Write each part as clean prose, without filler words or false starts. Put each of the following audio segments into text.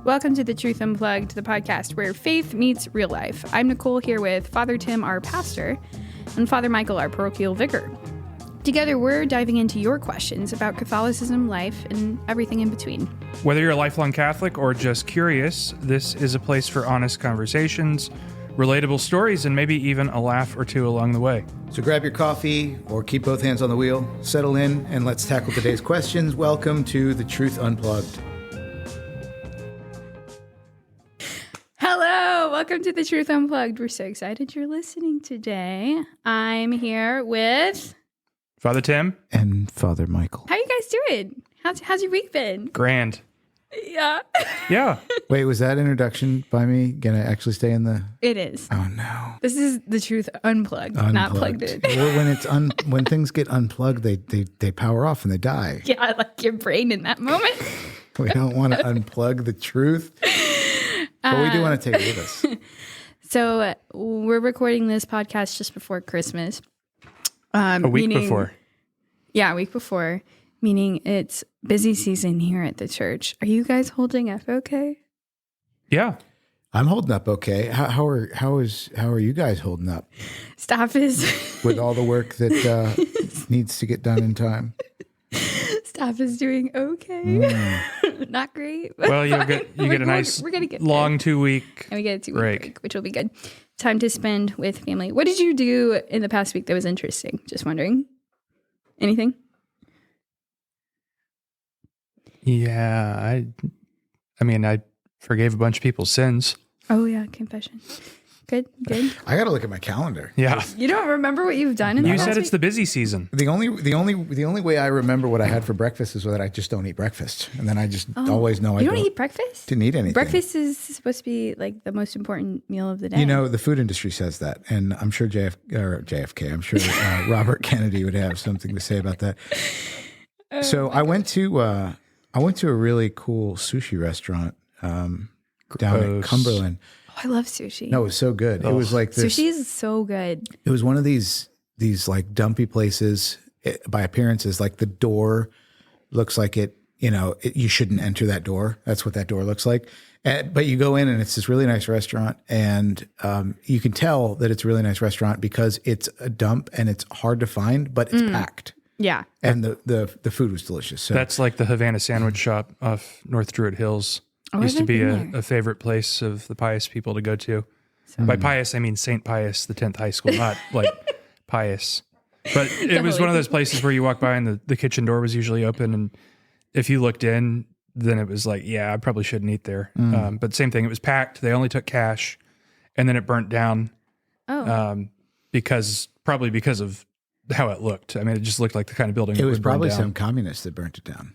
Welcome to the Truth Unplugged, the podcast where faith meets real life. I'm Nicole here with Father Tim, our pastor, and Father Michael, our parochial vicar. Together, we're diving into your questions about Catholicism, life, and everything in between. Whether you're a lifelong Catholic or just curious, this is a place for honest conversations, relatable stories, and maybe even a laugh or two along the way. So grab your coffee or keep both hands on the wheel, settle in, and let's tackle today's questions. Welcome to the Truth Unplugged. Hello, welcome to the Truth Unplugged. We're so excited you're listening today. I'm here with Father Tim and Father Michael. How you guys doing? How's your week been? Grand. Yeah. Yeah. Wait, was that introduction by me gonna actually stay in the... It is. Oh no. This is the Truth Unplugged, not plugged in. Well, when things get unplugged, they power off and they die. Yeah, like your brain in that moment. We don't want to unplug the truth, but we do want to take it with us. So we're recording this podcast just before Christmas. A week before. Yeah, a week before. Meaning it's busy season here at the church. Are you guys holding up okay? Yeah. I'm holding up okay. How are you guys holding up? Staff is with all the work that needs to get done in time. Staff is doing okay. Not great. Well, you get a nice long 2 week and we get a 2 week break, which will be good. Time to spend with family. What did you do in the past week that was interesting? Just wondering. Anything? Yeah, I forgave a bunch of people's sins. Oh yeah, confession. Good. I got to look at my calendar. Yeah. You don't remember what you've done in the You past said week? it's the busy season. The only way I remember what I had for breakfast is that I just don't eat breakfast, and then I just always know you don't eat breakfast. Didn't eat anything. Breakfast is supposed to be like the most important meal of the day. You know, the food industry says that, and I'm sure JFK. I'm sure Robert Kennedy would have something to say about that. So I went to a really cool sushi restaurant down at Cumberland. Oh, I love sushi. No, it was so good. It was like this. Sushi is so good. It was one of these like dumpy places by appearances. Like the door looks like you shouldn't enter that door. That's what that door looks like. But you go in and it's this really nice restaurant, and you can tell that it's a really nice restaurant because it's a dump and it's hard to find, but it's packed. Yeah. And the food was delicious. So that's like the Havana sandwich shop off North Druid Hills. Used to be a favorite place of the pious people to go to. By pious, I mean St. Pius, the 10th high school, not like pious. But it was one of those places where you walk by and the kitchen door was usually open. And if you looked in, then it was like, yeah, I probably shouldn't eat there. But same thing, it was packed. They only took cash. And then it burnt down because of how it looked. I mean, it just looked like the kind of building. It was probably some communists that burnt it down.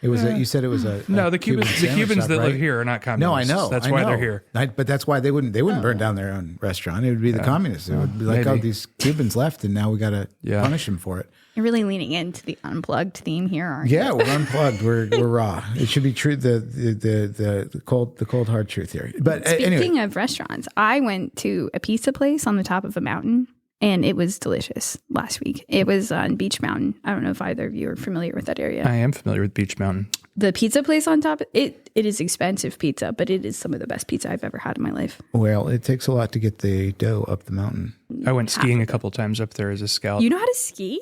It was. You said it was a no. The Cubans shop, that right? live here are not communists. No, I know. That's why they're here. But that's why they wouldn't burn down their own restaurant. It would be the communists. It would be like, maybe. oh, these Cubans left, and now we got to punish them for it. You're really leaning into the unplugged theme here, aren't you? Yeah, we're unplugged. We're raw. It should be true. The cold hard truth here. But speaking anyway. of restaurants, I went to a pizza place on the top of a mountain. And it was delicious last week. It was on Beach Mountain. I don't know if either of you are familiar with that area. I am familiar with Beach Mountain. The pizza place on top, it is expensive pizza, but it is some of the best pizza I've ever had in my life. Well, it takes a lot to get the dough up the mountain. I went skiing a couple times up there as a scout. You know how to ski?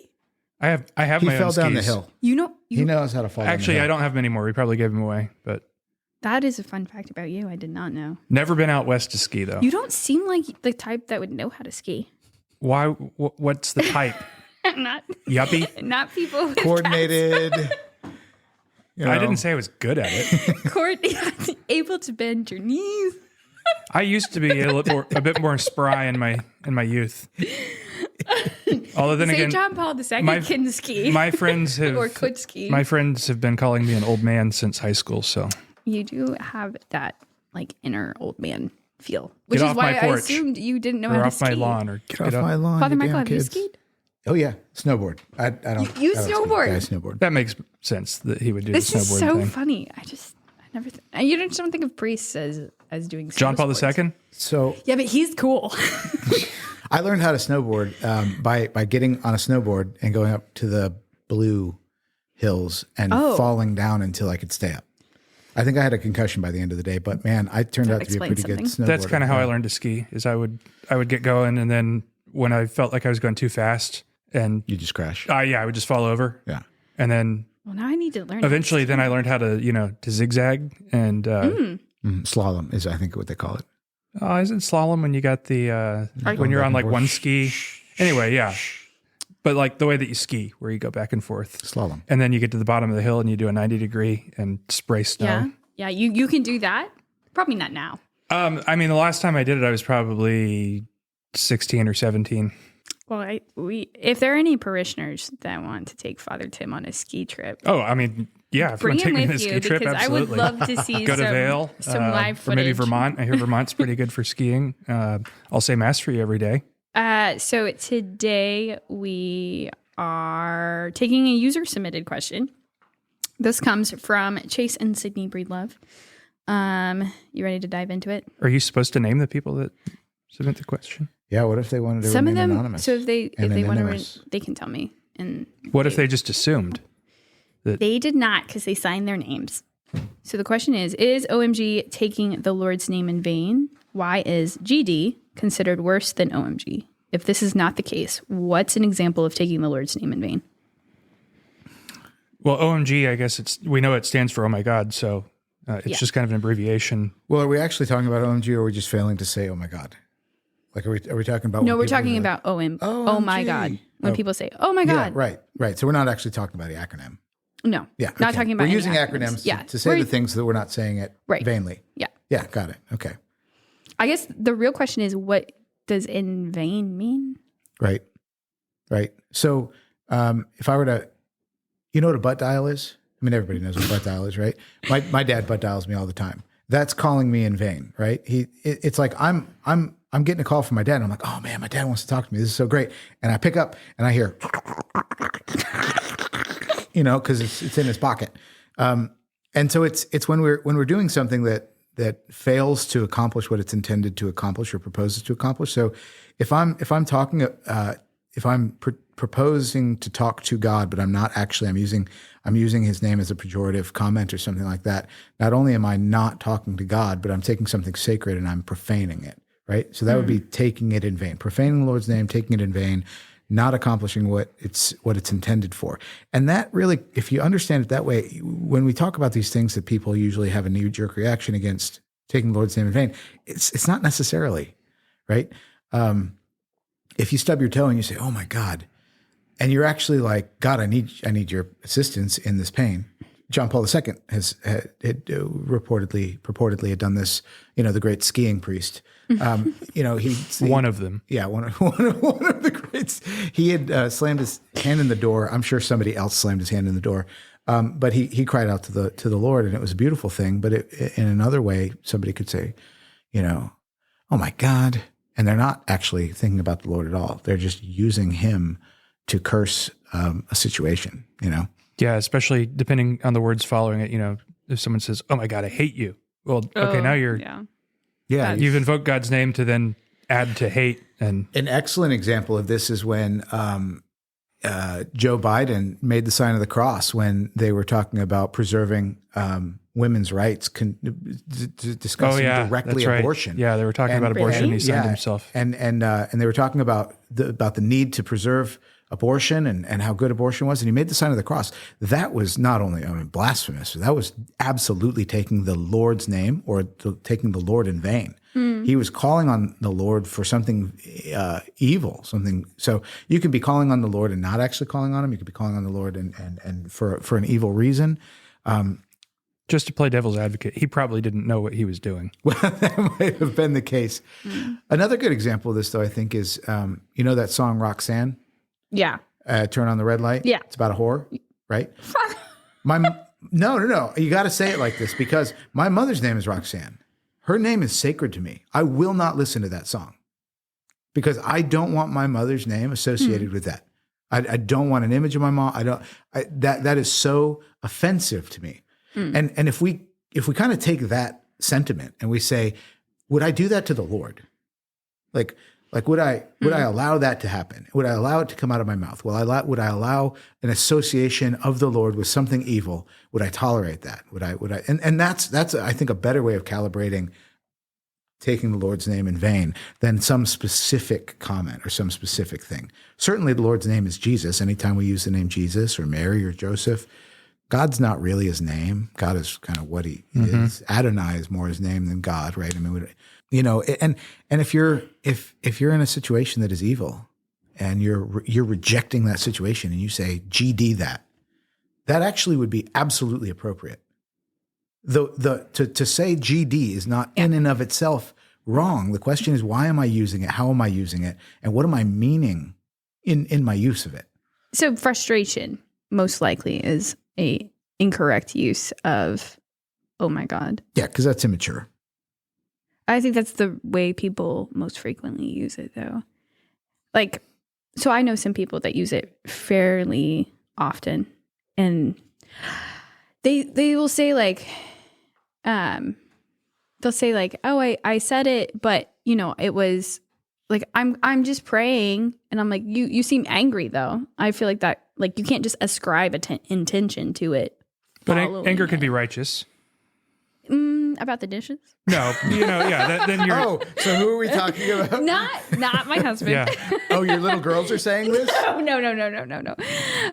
I have my own skis. He fell down the hill. He knows how to fall down the Actually, hill. I don't have many more. We probably gave them away, but... That is a fun fact about you. I did not know. Never been out west to ski, though. You don't seem like the type that would know how to ski. Why? What's the type? Not yuppie. Not people with coordinated. I didn't say I was good at it. Able to bend your knees. I used to be a bit more spry in my youth. Although then again, John Paul II can ski. My friends have or could ski. My friends have been calling me an old man since high school. So you do have that like inner old man feel, which get is off why my porch, I assumed you didn't know how to ski. Or off my lawn, or get off my lawn. Father Michael, have you skied? Oh yeah, snowboard. I don't. You I don't snowboard? I snowboard. That makes sense that he would do this the snowboard thing. This is so funny. I never. You don't think of priests as doing John Paul II. So yeah, but he's cool. I learned how to snowboard by getting on a snowboard and going up to the blue hills and falling down until I could stay up. I think I had a concussion by the end of the day, but man, I turned out to be a pretty good snowboarder. That's kind of how I learned to ski. Is I would get going, and then when I felt like I was going too fast, and you just crash. I would just fall over. Yeah, and then now I need to learn. Eventually, then I learned how to to zigzag and slalom is I think what they call it. Oh, isn't slalom when you got the when you're on like one ski? Anyway, yeah. But like the way that you ski, where you go back and forth. Slalom. And then you get to the bottom of the hill and you do a 90-degree and spray snow. Yeah, you can do that. Probably not now. I mean, the last time I did it, I was probably 16 or 17. Well, if there are any parishioners that want to take Father Tim on a ski trip. Oh, I mean, yeah. If bring you want to take him me on a with ski you trip, because absolutely. I would love to see go to Vail, some live footage. Or maybe Vermont. I hear Vermont's pretty good for skiing. I'll say mass for you every day. So today we are taking a user-submitted question. This comes from Chase and Sydney Breedlove. You ready to dive into it? Are you supposed to name the people that submit the question? Yeah. What if they wanted to Some remain of them, anonymous? so if they want to, they can tell me. And what if they just assumed that they did not because they signed their names? So the question is OMG taking the Lord's name in vain? Why is GD considered worse than OMG? If this is not the case, what's an example of taking the Lord's name in vain? Well, OMG, I guess we know it stands for Oh My God, so it's just kind of an abbreviation. Well, are we actually talking about OMG, or are we just failing to say Oh My God? Like, are we talking about? No, we're talking about Oh My God. When people say Oh My God, yeah, right. So we're not actually talking about the acronym. No, yeah, not talking about. We're using acronyms to say the things that we're not saying it vainly. Yeah, got it. Okay. I guess the real question is, what does in vain mean? Right. So if I were to, you know what a butt dial is? I mean, everybody knows what a butt dial is, right? My dad butt dials me all the time. That's calling me in vain, right? It's like I'm getting a call from my dad, and I'm like, oh man, my dad wants to talk to me. This is so great. And I pick up and I hear, because it's in his pocket. And so it's when we're doing something that fails to accomplish what it's intended to accomplish or proposes to accomplish. So if I'm proposing to talk to God, but I'm not actually, I'm using his name as a pejorative comment or something like that. Not only am I not talking to God, but I'm taking something sacred and I'm profaning it, right? So that would be taking it in vain, profaning the Lord's name, taking it in vain, not accomplishing what it's intended for. And that really, if you understand it that way, when we talk about these things that people usually have a knee-jerk reaction against taking the Lord's name in vain, it's not necessarily, right? If you stub your toe and you say, oh my God, and you're actually like, God, I need your assistance in this pain. John Paul II had purportedly had done this, the great skiing priest. One of them. Yeah, one of the greats. He had slammed his hand in the door. I'm sure somebody else slammed his hand in the door. But he cried out to the Lord, and it was a beautiful thing. But in another way, somebody could say, oh my God. And they're not actually thinking about the Lord at all. They're just using him to curse a situation, Yeah, especially depending on the words following it. If someone says, oh my God, I hate you. Well, okay, now you're... Yeah. You've invoked God's name to then add to hate. And an excellent example of this is when Joe Biden made the sign of the cross when they were talking about preserving women's rights, discussing directly abortion. Yeah, they were talking about abortion. He signed himself, and they were talking about the need to preserve abortion and how good abortion was, and he made the sign of the cross. That was not only blasphemous. That was absolutely taking the Lord's name or taking the Lord in vain. He was calling on the Lord for something evil, something. So you can be calling on the Lord and not actually calling on him. You could be calling on the Lord and for an evil reason. Just to play devil's advocate, he probably didn't know what he was doing. Well, that might have been the case. Another good example of this, though, I think is, that song Roxanne? Yeah. Turn on the red light? Yeah. It's about a whore, right? No. You got to say it like this because my mother's name is Roxanne. Her name is sacred to me. I will not listen to that song because I don't want my mother's name associated with that. I don't want an image of my mom. That is so offensive to me. And if we kind of take that sentiment and we say, would I do that to the Lord? Like Like, would I allow that to happen? Would I allow it to come out of my mouth? Would I allow an association of the Lord with something evil? Would I tolerate that? Would I? And that's I think a better way of calibrating taking the Lord's name in vain than some specific comment or some specific thing. Certainly, the Lord's name is Jesus. Anytime we use the name Jesus or Mary or Joseph, God's not really his name. God is kind of what he is. Adonai is more his name than God, right? I mean, and if you're in a situation that is evil and you're rejecting that situation and you say GD that actually would be absolutely appropriate. To say GD is not in and of itself wrong. The question is, why am I using it? How am I using it? And what am I meaning in my use of it? So frustration most likely is a incorrect use of, oh my God. Yeah, because that's immature. I think that's the way people most frequently use it, though. Like, so I know some people that use it fairly often, and they will say like, they'll say like, oh, I said it, but it was like, I'm just praying. And I'm like, you seem angry though. I feel like that, like you can't just ascribe intention to it. But anger can be righteous. About the dishes? No, then you're. Oh, so who are we talking about? Not my husband. Yeah. Oh, your little girls are saying this? No.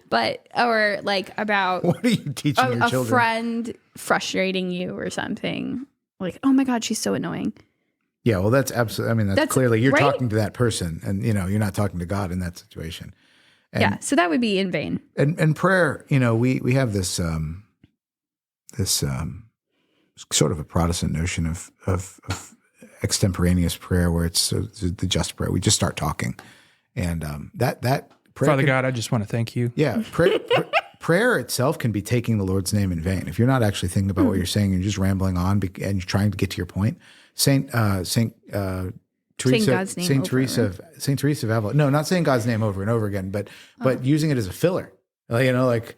But, or like about. What are you teaching your children? A friend frustrating you or something. Like, oh my God, she's so annoying. Yeah, well, that's absolutely, I mean, that's clearly, you're right? talking to that person and, you're not talking to God in that situation. And, yeah, so that would be in vain. And prayer, we have this sort of a Protestant notion of extemporaneous prayer where it's the just prayer. We just start talking. And that prayer. Father God, I just want to thank you. Yeah, prayer itself can be taking the Lord's name in vain. If you're not actually thinking about what you're saying, you're just rambling on and you're trying to get to your point. Saint Teresa of Avila. No, not saying God's name over and over again, but using it as a filler. Yes.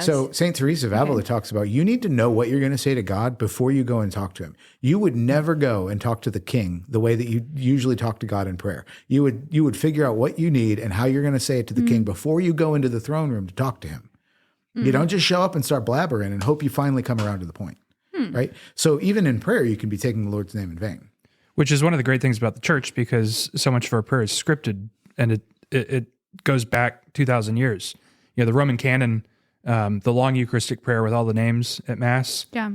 So Saint Teresa of Avila talks about you need to know what you're going to say to God before you go and talk to him. You would never go and talk to the king the way that you usually talk to God in prayer. You would figure out what you need and how you're going to say it to the king before you go into the throne room to talk to him. You don't just show up and start blabbering and hope you finally come around to the point, right? So even in prayer, you can be taking the Lord's name in vain. Which is one of the great things about the church, because so much of our prayer is scripted and it goes back 2,000 years. The Roman canon, the long Eucharistic prayer with all the names at Mass. Yeah.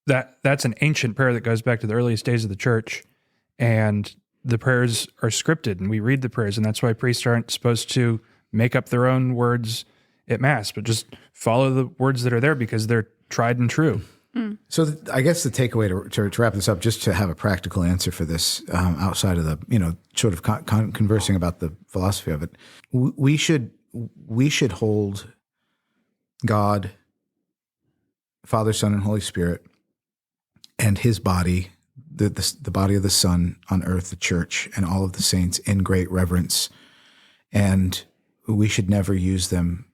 That's an ancient prayer that goes back to the earliest days of the church, and the prayers are scripted, and we read the prayers, and that's why priests aren't supposed to make up their own words at Mass, but just follow the words that are there because they're tried and true. So I guess the takeaway to wrap this up, just to have a practical answer for this, outside of the sort of conversing about the philosophy of it, we should hold God, Father, Son, and Holy Spirit, and His body, the body of the Son on earth, the Church, and all of the saints in great reverence, and we should never use them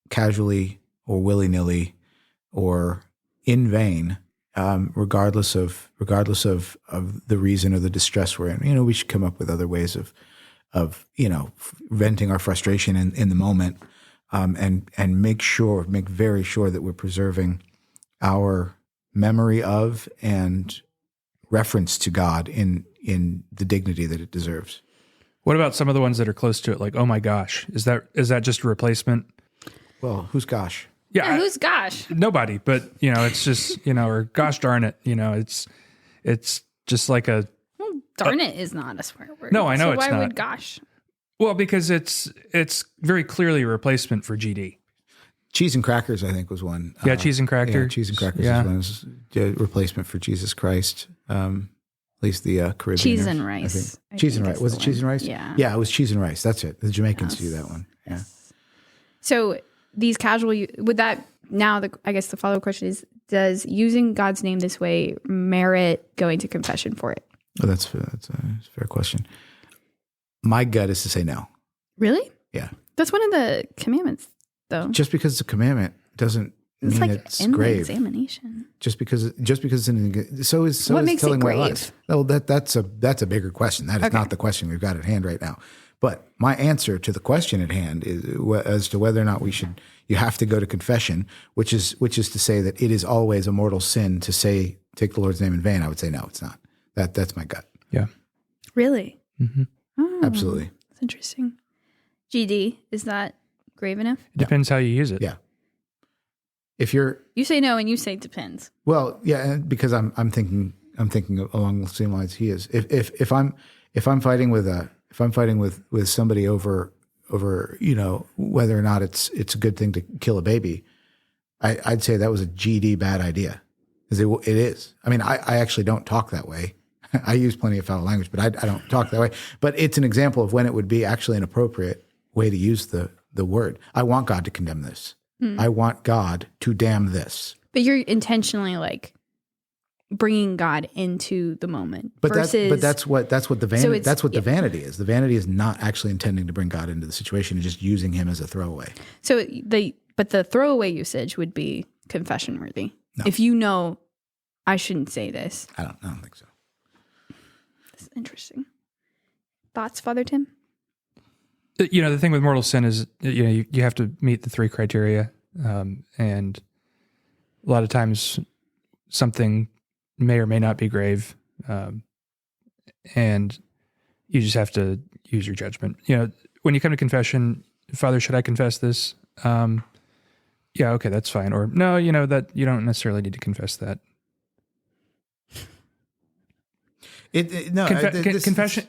casually or willy-nilly or in vain, regardless of the reason or the distress we're in. We should come up with other ways of venting our frustration in the moment, and make very sure that we're preserving our memory of and reference to God in the dignity that it deserves. What about some of the ones that are close to it, like "Oh my gosh"? Is that just a replacement? Well, who's gosh? Yeah, who's gosh? Nobody, but it's just or gosh darn it, it's just like a. Well, darn it is not a swear word. No, I know so it's why not. Would gosh? Well, because it's very clearly a replacement for GD. Cheese and crackers, I think, was one. Yeah, cheese and crackers. Yeah, cheese and crackers is one. A replacement for Jesus Christ. At least the Caribbean. Cheese and rice. Cheese and rice. Was it cheese and rice? Yeah. Yeah, it was cheese and rice. That's it. The Jamaicans do that one. Yeah. So these casual, would that now? I guess the follow up question is: does using God's name this way merit going to confession for it? Oh, that's a fair question. My gut is to say no. Really? Yeah. That's one of the commandments, though. Just because it's a commandment doesn't It's mean like it's in grave. the examination. Just because it's an, so is What makes telling it white grave? lies. Well, that's a bigger question. That is not the question we've got at hand right now. But my answer to the question at hand is as to whether or not you have to go to confession, which is to say that it is always a mortal sin to say, take the Lord's name in vain. I would say, no, it's not. That's my gut. Yeah. Really? Mm-hmm. Oh, Absolutely. That's interesting. GD, is that grave enough? It depends how you use it. Yeah. If you say no and you say depends. Well, yeah, because I'm thinking along the same lines he is. If I'm fighting with somebody over whether or not it's a good thing to kill a baby, I'd say that was a GD bad idea. It is. I mean, I actually don't talk that way. I use plenty of foul language, but I don't talk that way. But it's an example of when it would be actually an appropriate way to use the word. I want God to condemn this. I want God to damn this. But you're intentionally like bringing God into the moment. But versus, that's what the vanity the vanity is. The vanity is not actually intending to bring God into the situation and just using him as a throwaway. So the throwaway usage would be confession worthy. No. If you know I shouldn't say this. I don't think so. That's interesting. Thoughts, Father Tim? The thing with mortal sin is, you have to meet the 3 criteria. And a lot of times something may or may not be grave. And you just have to use your judgment. When you come to confession, Father, should I confess this? Yeah, okay, that's fine. Or no, that you don't necessarily need to confess that.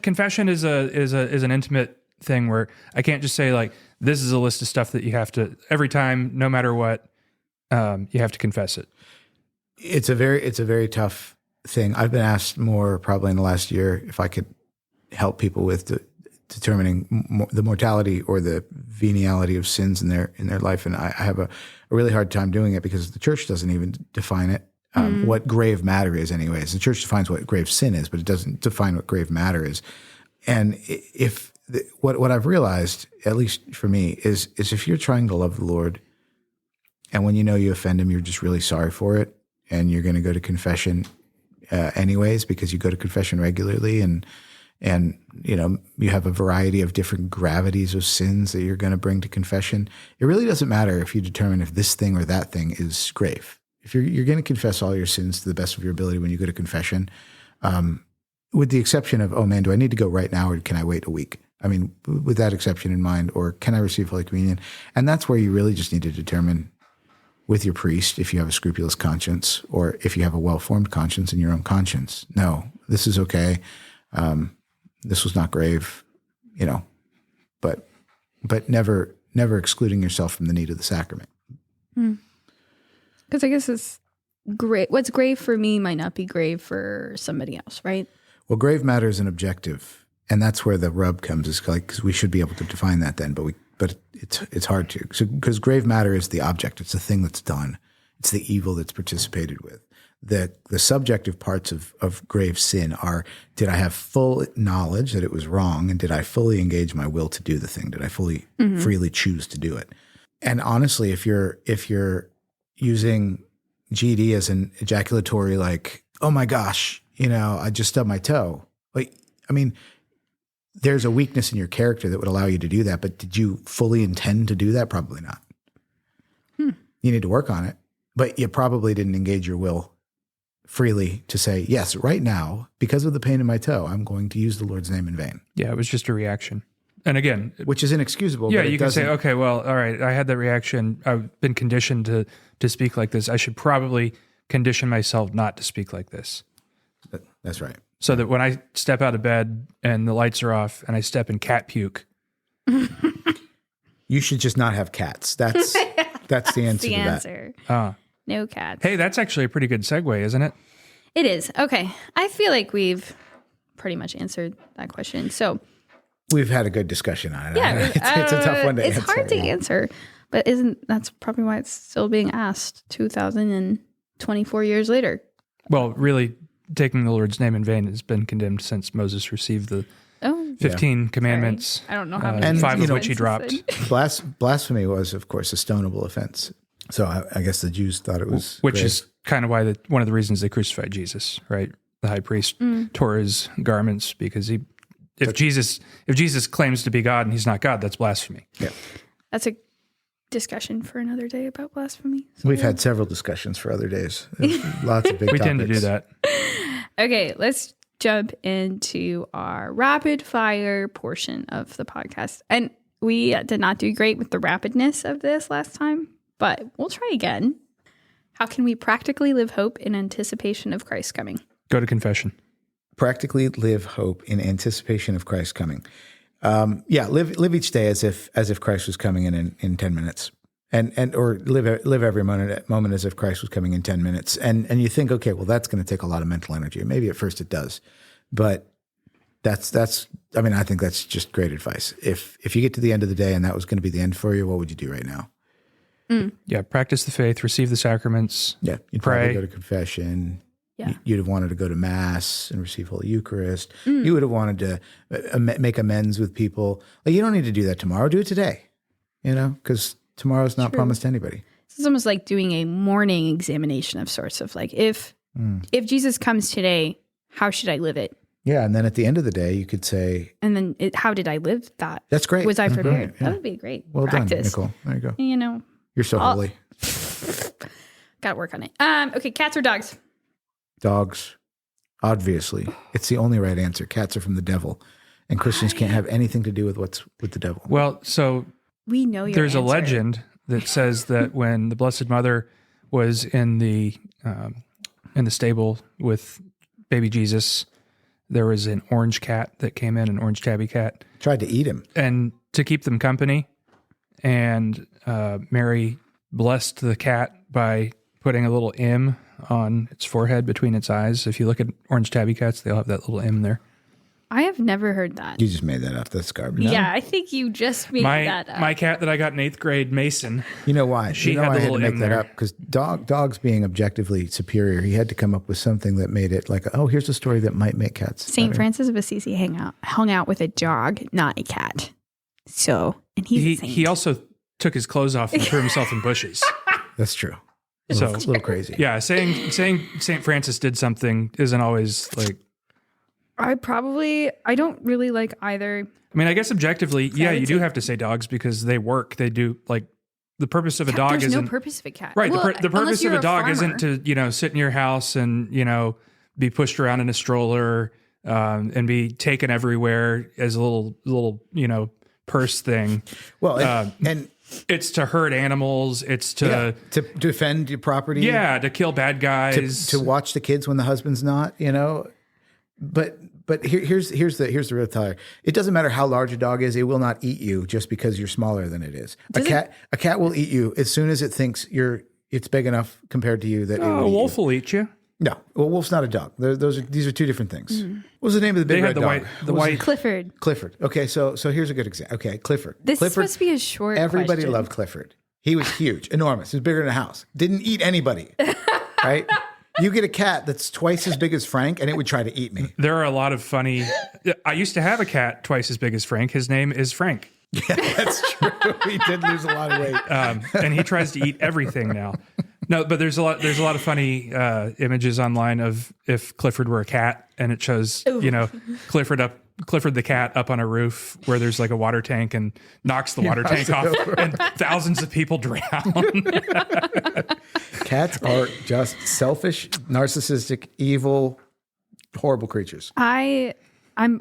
Confession is an intimate thing where I can't just say like, this is a list of stuff that you have to, every time, no matter what, you have to confess it. It's a very tough thing. I've been asked more probably in the last year if I could help people with determining the mortality or the veniality of sins in their life. And I have a really hard time doing it because the church doesn't even define it. What grave matter is anyways. The church defines what grave sin is, but it doesn't define what grave matter is. And what I've realized, at least for me, is if you're trying to love the Lord and when you offend him, you're just really sorry for it and you're going to go to confession anyways because you go to confession regularly and you have a variety of different gravities of sins that you're going to bring to confession. It really doesn't matter if you determine if this thing or that thing is grave. If you're going to confess all your sins to the best of your ability when you go to confession, with the exception of, oh man, do I need to go right now or can I wait a week? I mean, with that exception in mind, or can I receive Holy Communion? And that's where you really just need to determine with your priest if you have a scrupulous conscience or if you have a well-formed conscience in your own conscience. No, this is okay. This was not grave, but never excluding yourself from the need of the sacrament. Because I guess it's great. What's grave for me might not be grave for somebody else, right? Well, grave matter is an objective, and that's where the rub comes. Is like because we should be able to define that then, but it's hard to. So because grave matter is the object, it's the thing that's done, it's the evil that's participated with. The subjective parts of grave sin are: did I have full knowledge that it was wrong, and did I fully engage my will to do the thing? Did I fully freely choose to do it? And honestly, if you're using GD as an ejaculatory, like, oh my gosh, I just stubbed my toe. Like, I mean, there's a weakness in your character that would allow you to do that, but did you fully intend to do that? Probably not. You need to work on it, but you probably didn't engage your will freely to say, yes, right now, because of the pain in my toe, I'm going to use the Lord's name in vain. Yeah, it was just a reaction. And again, which is inexcusable. Yeah, but you can say, okay, well, all right, I had that reaction. I've been conditioned to speak like this. I should probably condition myself not to speak like this. That's right. So that when I step out of bed and the lights are off and I step in cat puke. You should just not have cats. That's the answer to that. No cats. Hey, that's actually a pretty good segue, isn't it? It is. Okay. I feel like we've pretty much answered that question. So we've had a good discussion on it. Yeah, it's a tough one to answer. It's hard to answer, but that's probably why it's still being asked 2024 years later. Well, really, taking the Lord's name in vain has been condemned since Moses received the 15 commandments. Sorry. I don't know how many. And 5 of which he dropped. Blasphemy was, of course, a stonable offense. So I guess the Jews thought it was which great. is kind of why one of the reasons they crucified Jesus, right? The high priest tore his garments because if Jesus claims to be God and he's not God, that's blasphemy. Yeah. That's a discussion for another day about blasphemy. So We've had several discussions for other days. Lots of big We topics. tend to do that. Okay, let's jump into our rapid fire portion of the podcast. And we did not do great with the rapidness of this last time, but we'll try again. How can we practically live hope in anticipation of Christ's coming? Go to confession. Practically live hope in anticipation of Christ coming. Live each day as if Christ was coming in 10 minutes, or live every moment as if Christ was coming in 10 minutes. And you think, okay, well, that's going to take a lot of mental energy. Maybe at first it does, but I think that's just great advice. If you get to the end of the day and that was going to be the end for you, what would you do right now? Yeah, practice the faith, receive the sacraments. Yeah, you'd pray. probably go to confession. Yeah. You'd have wanted to go to Mass and receive Holy Eucharist. You would have wanted to make amends with people. Like, you don't need to do that tomorrow. Do it today, because tomorrow's not promised to anybody. It's almost like doing a morning examination of sorts of like, if Jesus comes today, how should I live it? Yeah, and then at the end of the day, you could say, And then how did I live that? that's great. Was I That's prepared? brilliant. Yeah. That would be a great Well practice. done, Nicole. There you go. You're so holy. Got to work on it. Okay, cats or dogs? Dogs, obviously. It's the only right answer. Cats are from the devil, and Christians can't have anything to do with what's with the devil. Well, so We know your there's answer. a legend that says that when the Blessed Mother was in the stable with baby Jesus, there was an orange cat that came in, an orange tabby cat, Tried to eat him. and to keep them company. And Mary blessed the cat by putting a little M on its forehead between its eyes. If you look at orange tabby cats, they'll have that little M there. I have never heard that. You just made that up. That's garbage. Yeah, I think you just made that up. My cat that I got in 8th grade, Mason. You know why? She you know had why the I had to little make M that there. up? Because dogs being objectively superior, he had to come up with something that made it like, oh, here's a story that might make cats St. better. Francis of Assisi hung out with a dog, not a cat. So, and he's a saint. He also took his clothes off and threw himself in bushes. That's true. A So little crazy. yeah, saying St. Francis did something isn't always like. I don't really like either. I mean, I guess objectively, Yeah, I would you do say- have to say dogs because they work. They do like the purpose of a dog There's isn't no purpose of a cat. right. Well, The unless purpose of you're a dog farmer. isn't to sit in your house and be pushed around in a stroller and be taken everywhere as a little purse thing. Well, and It's to hurt animals. It's to to defend your property. to kill bad guys. To watch the kids when the husband's not, But here's the real tire. It doesn't matter how large a dog is; it will not eat you just because you're smaller than it is. A cat will eat you as soon as it thinks it's big enough compared to you that it a will eat wolf you. will eat you. No, well, wolf's not a dog. These are two different things. Mm-hmm. What was the name of the big They red had dog? the white. Clifford. Clifford. Okay, so here's a good example. Okay, Clifford. This is Clifford, supposed to be a short everybody question. loved Clifford. He was huge, enormous. He was bigger than a house. Didn't eat anybody. Right? You get a cat that's twice as big as Frank, and it would try to eat me. There are a lot of funny. I used to have a cat twice as big as Frank. His name is Frank, Yeah, that's true. He did lose a lot of weight. and he tries to eat everything now. No, but there's a lot of funny images online of if Clifford were a cat, and it shows Clifford the cat up on a roof where there's like a water tank and knocks the water tank off, and thousands of people drown. Cats are just selfish, narcissistic, evil, horrible creatures. I'm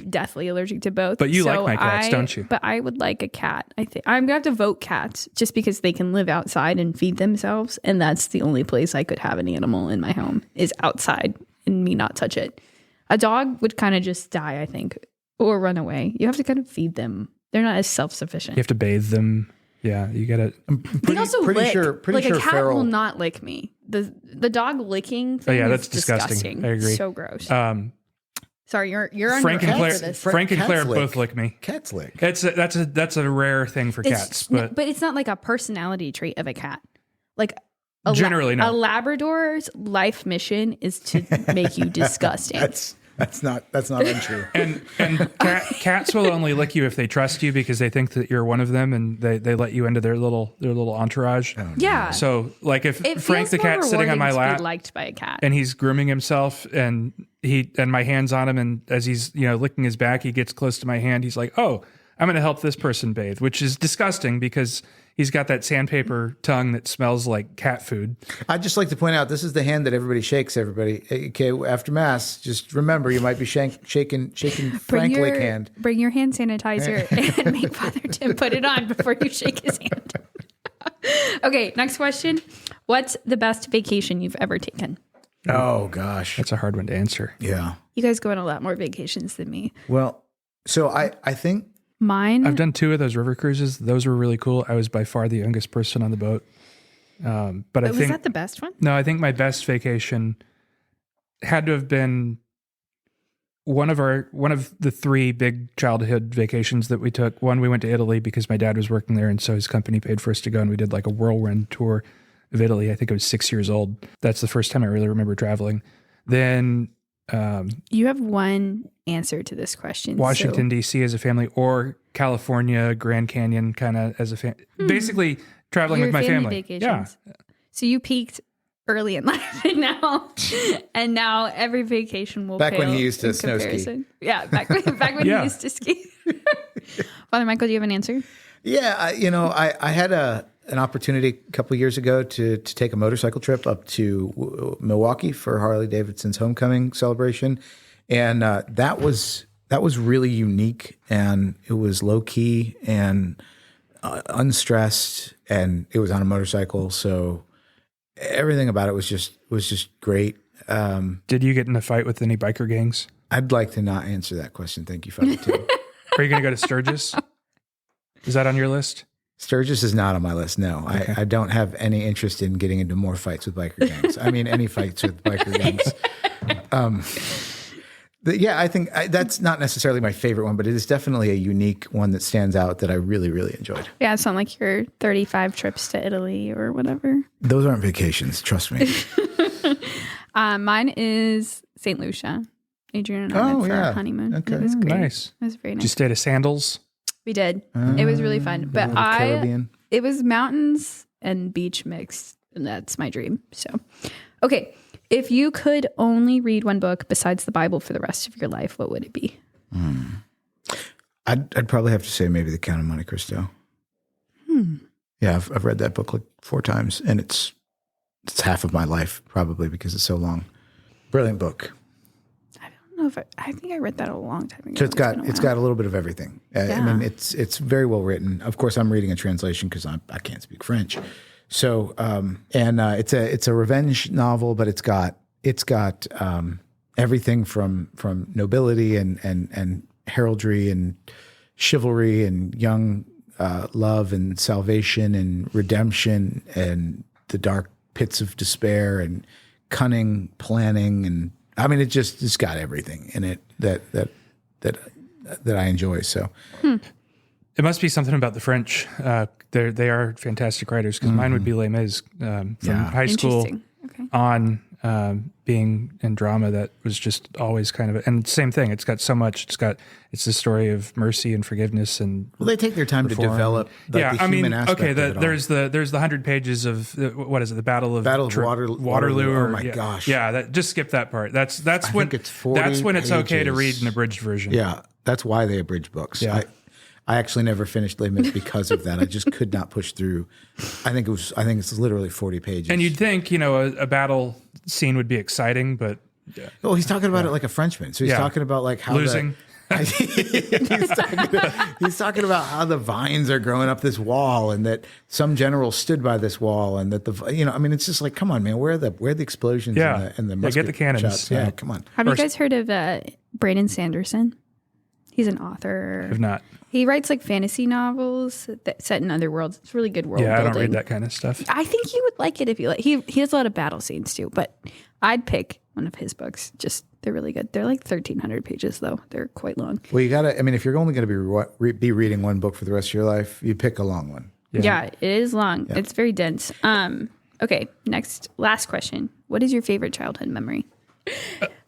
deathly allergic to both. But you like my cats, don't you? But I would like a cat. I think I'm gonna have to vote cats just because they can live outside and feed themselves, and that's the only place I could have an animal in my home is outside and me not touch it. A dog would kind of just die, I think, or run away. You have to kind of feed them. They're not as self-sufficient. You have to bathe them. Yeah, you gotta. They also pretty lick. sure like a cat feral. will not lick me. The dog licking thing yeah, is that's disgusting. I agree. So gross. Sorry, you're on Frank your and head Claire. for this. Frank and Cats Claire lick. both lick me. Cats lick. That's a rare thing for cats, but it's not like a personality trait of a cat. Like a Generally, no. A Labrador's life mission is to make you disgusting. That's That's not untrue. And cats will only lick you if they trust you because they think that you're one of them, and they let you into their little entourage. Oh, no. Yeah. So like if It Frank the feels more cat's sitting on my rewarding to lap be liked by a cat. and he's grooming himself and my hand's on him, and as he's licking his back, he gets close to my hand. He's like, "Oh, I'm going to help this person bathe," which is disgusting because he's got that sandpaper tongue that smells like cat food. I'd just like to point out, this is the hand that everybody shakes, everybody. Okay, after Mass, just remember, you might be shaking Frank Lake hand. Bring your hand sanitizer and make Father Tim put it on before you shake his hand. Okay, next question. What's the best vacation you've ever taken? Oh, gosh. That's a hard one to answer. Yeah. You guys go on a lot more vacations than me. Well, so I think... Mine? I've done 2 of those river cruises. Those were really cool. I was by far the youngest person on the boat. But I think... Was that the best one? No, I think my best vacation had to have been one of the 3 big childhood vacations that we took. One, we went to Italy because my dad was working there, and so his company paid for us to go, and we did like a whirlwind tour of Italy. I think I was 6 years old. That's the first time I really remember traveling. Then... you have one answer to this question. Washington, D.C. as a family, or California, Grand Canyon kind of as a family. Basically, traveling with my family. Vacations. Yeah. So you peaked early in life, and now every vacation will back pale when he used to in snow comparison. ski. Yeah, back when he used to ski. Father Michael, do you have an answer? Yeah, I had an opportunity a couple of years ago to take a motorcycle trip up to Milwaukee for Harley Davidson's homecoming celebration, and that was really unique, and it was low key and unstressed, and it was on a motorcycle, so everything about it was just great. Did you get in a fight with any biker gangs? I'd like to not answer that question. Thank you, Father Tim. Are you going to go to Sturgis? Is that on your list? Sturgis is not on my list. No, okay. I don't have any interest in getting into more fights with biker gangs. I mean, any fights with biker gangs. I think that's not necessarily my favorite one, but it is definitely a unique one that stands out that I really, really enjoyed. Yeah, it's not like your 35 trips to Italy or whatever. Those aren't vacations. Trust me. Mine is St. Lucia. Adrian and I went for our honeymoon. Okay. It was great. Nice. It was very nice. Did you stay at Sandals? We did. It was really fun. But it was mountains and beach mixed, and that's my dream. So, okay. If you could only read one book besides the Bible for the rest of your life, what would it be? I'd probably have to say maybe The Count of Monte Cristo. Yeah, I've read that book like 4 times, and it's half of my life probably because it's so long. Brilliant book. I think I read that a long time ago. So it's got a little bit of everything. I mean, it's very well written. Of course, I'm reading a translation because I can't speak French. So it's a revenge novel, but it's got everything from nobility and heraldry and chivalry and young love and salvation and redemption and the dark pits of despair and cunning planning, and I mean, it's got everything in it that I enjoy. So it must be something about the French. They are fantastic writers, because mine would be Les Mis from high school on, being in drama. That was just always kind of, and same thing. It's got so much. It's the story of mercy and forgiveness, and they take their time to develop. Like, the human aspect of it all. There's the 100 pages of what is it? The Battle of Waterloo. Oh my gosh! Yeah, just skip that part. That's when it's okay to read an abridged version. Yeah, that's why they abridge books. Yeah. I actually never finished Les Mis because of that. I just could not push through. I think it's literally 40 pages. And you'd think, a battle scene would be exciting, but oh, he's talking about it like a Frenchman. So he's talking about like how losing. He's talking about how the vines are growing up this wall, and that some general stood by this wall, and that it's just like, come on, man, where are the explosions and the musket get the cannons. shots? Yeah, come on. Have you guys heard of Brandon Sanderson? He's an author. I've not. He writes like fantasy novels set in other worlds. It's really good world building. I don't read that kind of stuff. I think you would like it if you like. He has a lot of battle scenes too, but I'd pick one of his books. They're really good. They're like 1,300 pages though. They're quite long. Well, you gotta. I mean, if you're only going to be reading one book for the rest of your life, you pick a long one. Yeah, it is long. Yeah. It's very dense. Okay, last question. What is your favorite childhood memory?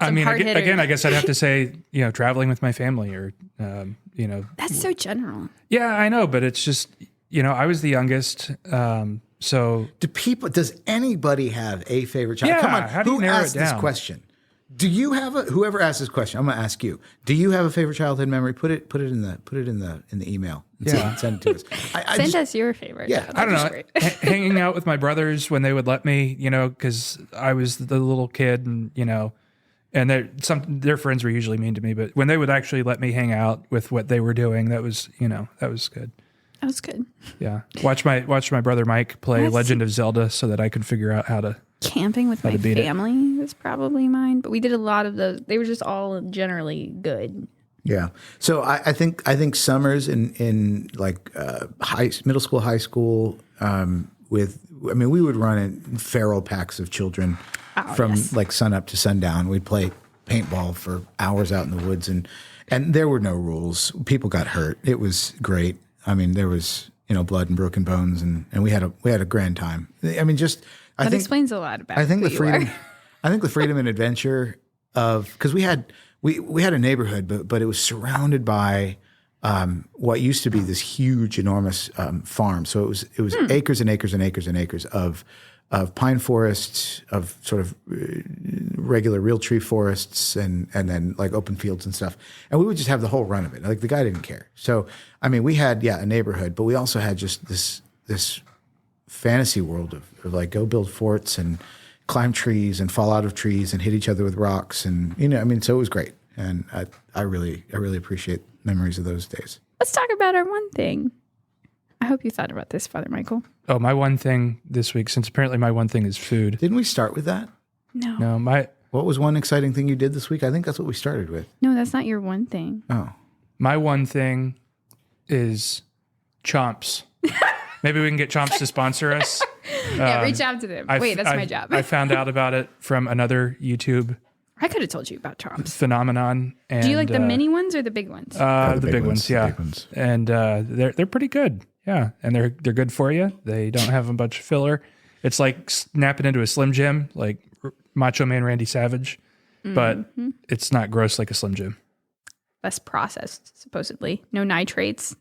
I mean, again, I guess I'd have to say, traveling with my family or, That's so general. Yeah, I know, but it's just, I was the youngest. So does anybody have a favorite child? Yeah, Come on, how do you who narrow asked it this down? question? Do you have whoever asked this question? I'm going to ask you. Do you have a favorite childhood memory? Put it in the email. And send it to us. Send us your favorite. Yeah, child. I don't know, hanging out with my brothers when they would let me, because I was the little kid and, and their friends were usually mean to me, but when they would actually let me hang out with what they were doing, that was good. That was good. Yeah. Watch my brother Mike play Legend of Zelda so that I could figure out how to. Camping with my family was probably mine, but we did a lot of those. They were just all generally good. Yeah. So I think summers in like middle school, high school, we would run in feral packs of children from like sun up to sundown. We'd play paintball for hours out in the woods, and there were no rules. People got hurt. It was great. I mean, there was blood and broken bones, and we had a grand time. I mean, I think explains a lot about. I think who the freedom. I think the freedom and adventure of because we had a neighborhood, but it was surrounded by what used to be this huge, enormous farm. So it was acres and acres and acres and acres of pine forests, of sort of regular real tree forests, and then like open fields and stuff. And we would just have the whole run of it. Like the guy didn't care. So I mean, we had a neighborhood, but we also had just this fantasy world of like go build forts and climb trees and fall out of trees and hit each other with rocks, and so it was great. And I really appreciate memories of those days. Let's talk about our one thing. I hope you thought about this, Father Michael. Oh, my one thing this week, since apparently my one thing is food. Didn't we start with that? No. What was one exciting thing you did this week? I think that's what we started with. No, that's not your one thing. Oh. My one thing is Chomps. Maybe we can get Chomps to sponsor us. Yeah, reach out to them. That's my job. I found out about it from another YouTube I could have told you about Chomps. phenomenon. And, do you like the mini ones or the big ones? The big ones, yeah. Big ones. And they're pretty good. Yeah, and they're good for you. They don't have a bunch of filler. It's like snapping into a Slim Jim, like Macho Man Randy Savage, but it's not gross like a Slim Jim. Less processed, supposedly. No nitrates.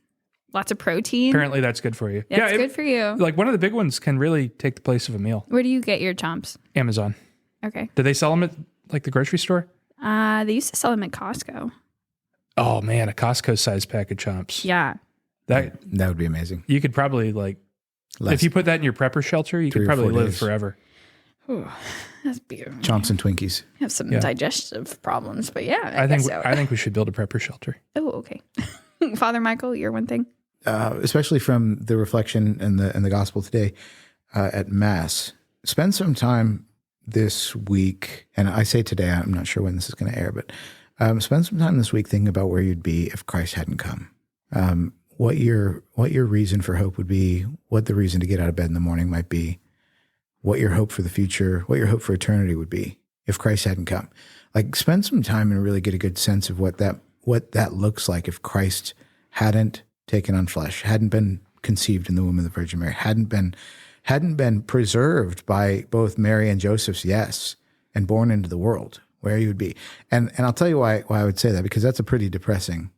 Lots of protein. Apparently that's good for you. That's good for you. Like one of the big ones can really take the place of a meal. Where do you get your Chomps? Amazon. Okay. Do they sell them at like the grocery store? They used to sell them at Costco. Oh man, a Costco size pack of Chomps. Yeah. That would be amazing. You could probably if you put that in your prepper shelter, you could probably live forever. Ooh, that's beautiful. Chomps and Twinkies. Have some digestive problems, but yeah, I think we should build a prepper shelter. Oh, okay. Father Michael, your one thing? Especially from the reflection and the gospel today at Mass, spend some time this week, and I say today, I'm not sure when this is going to air, but spend some time this week thinking about where you'd be if Christ hadn't come. What your reason for hope would be, what the reason to get out of bed in the morning might be, what your hope for the future, what your hope for eternity would be if Christ hadn't come. Like spend some time and really get a good sense of what that looks like if Christ hadn't taken on flesh, hadn't been conceived in the womb of the Virgin Mary, hadn't been preserved by both Mary and Joseph's yes, and born into the world, where you would be. And I'll tell you why I would say that, because that's a pretty depressing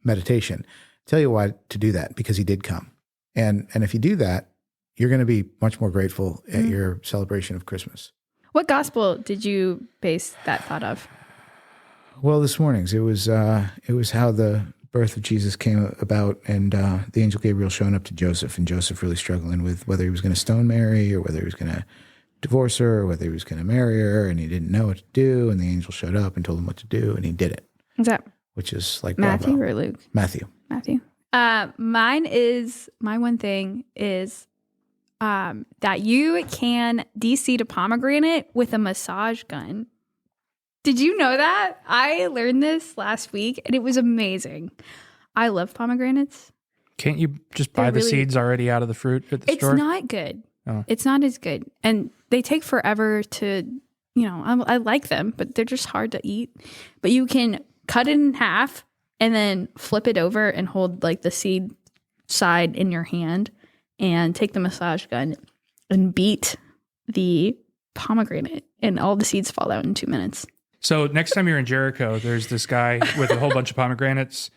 meditation. I'll tell you why to do that, because he did come. And if you do that, you're going to be much more grateful at your celebration of Christmas. What gospel did you base that thought of? Well, this morning's. It was how the birth of Jesus came about, and the angel Gabriel showing up to Joseph, and Joseph really struggling with whether he was going to stone Mary or whether he was going to divorce her or whether he was going to marry her, and he didn't know what to do, and the angel showed up and told him what to do, and he did it. Is that which is like Matthew bravo. or Luke? Matthew. My one thing is that you can deseed a pomegranate with a massage gun. Did you know that? I learned this last week and it was amazing. I love pomegranates. Can't you just buy the seeds already out of the fruit at the store? It's not good. Oh. It's not as good. And they take forever to, I like them, but they're just hard to eat. But you can cut it in half and then flip it over and hold like the seed side in your hand and take the massage gun and beat the pomegranate and all the seeds fall out in 2 minutes. So next time you're in Jericho, there's this guy with a whole bunch of pomegranates,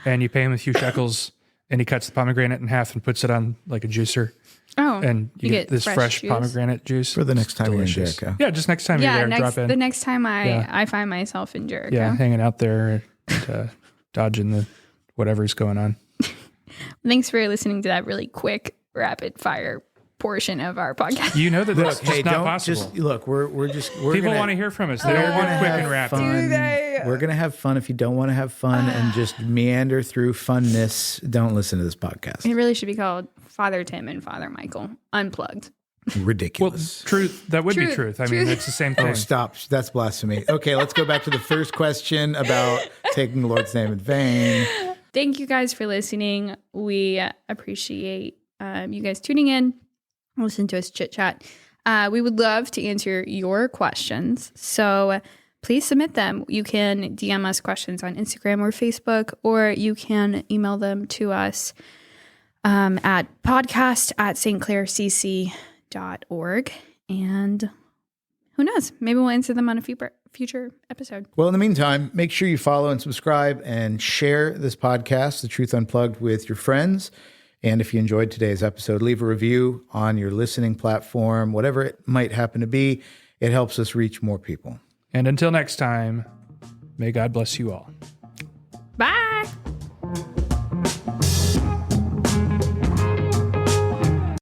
and you pay him a few shekels, and he cuts the pomegranate in half and puts it on like a juicer. Oh, and you get this fresh pomegranate juice for the next time delicious. You're in Jericho. Yeah, just next time you're there, drop in. The next time I find myself in Jericho. Yeah, hanging out there, and, dodging the whatever's going on. Thanks for listening to that really quick, rapid fire portion of our podcast. You know that that's just not possible. We're people want to hear from us. They don't want quick and rapid. Do they? We're gonna have fun. If you don't want to have fun and just meander through funness, don't listen to this podcast. It really should be called Father Tim and Father Michael Unplugged. Ridiculous. Well, truth. That would be truth. I mean, it's the same thing. Oh, stop. That's blasphemy. Okay, let's go back to the first question about taking the Lord's name in vain. Thank you guys for listening. We appreciate you guys tuning in. Listen to us chit chat. We would love to answer your questions. So please submit them. You can DM us questions on Instagram or Facebook, or you can email them to us at podcast@stclaircc.org. And who knows? Maybe we'll answer them on a future episode. Well, in the meantime, make sure you follow and subscribe and share this podcast, The Truth Unplugged, with your friends. And if you enjoyed today's episode, leave a review on your listening platform, whatever it might happen to be. It helps us reach more people. And until next time, may God bless you all. Bye.